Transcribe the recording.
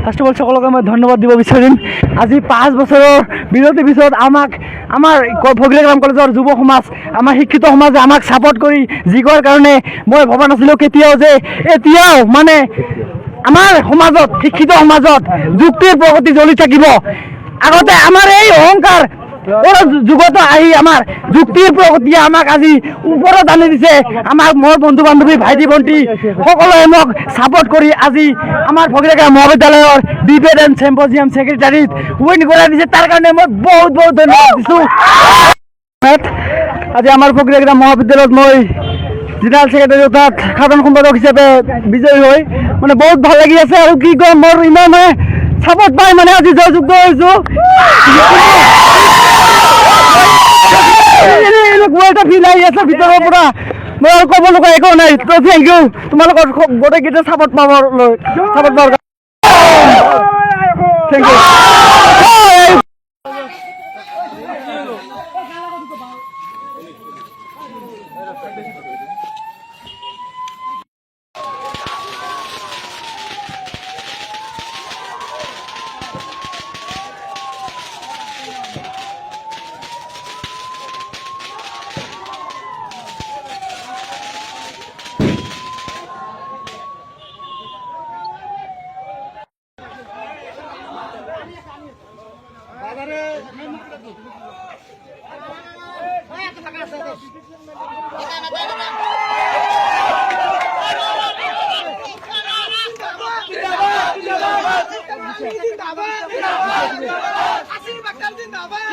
First of all সকলকে মই ধন্যবাদ দিব বিচাৰিম। আজি 5 বছৰৰ বিৰতিৰ পিছত আমাৰ ফগিলাগ্ৰাম কলেজৰ যুৱ সমাজ, আমাৰ শিক্ষিত সমাজে আমাক ছাপোৰ্ট কৰি জিকাৰ কাৰণে মই ভবা নাছিলোঁ কেতিয়াও যে এতিয়াও মানে আমাৰ সমাজত, শিক্ষিত সমাজত যুক্তিৰ প্ৰগতি জ্বলি থাকিব। আগতে আমাৰ এই অহংকাৰ যুগতো আহি আমাৰ যুক্তিৰ প্ৰগতিয়ে আমাক আজি ওপৰত আনি দিছে। আমাক মোৰ বন্ধু বান্ধৱী, ভাইটি ভণ্টি সকলোৱে মোক ছাপোৰ্ট কৰি আজি আমাৰ ফগিলাগ্ৰাম মহাবিদ্যালয়ৰ ডিবেট এণ্ড চেম্পজিয়াম ছেক্ৰেটাৰীত উইন কৰাই দিছে। তাৰ কাৰণে মই বহুত বহুত ধন্যবাদ দিছোঁ। আজি আমাৰ ফগিলাগ্ৰাম মহাবিদ্যালয়ত মই জেনেৰেল ছেক্ৰেটাৰী অৰ্থাৎ সাধাৰণ সম্পাদক হিচাপে বিজয়ী হৈ মানে বহুত ভাল লাগি আছে। আৰু কি ক'ম, মোৰ ইমানে ছাপোৰ্ট পাই মানে আজি জয়যুক্ত হৈছোঁ। এটা ফিল আহি আছে ভিতৰৰ পৰা, মই আৰু ক'ব লগা একো নাই। থেংক ইউ তোমালোকৰ গোটেইকেইটা ছাপোৰ্ট পাবৰ থেংক ইউ। জিন্দাবাদ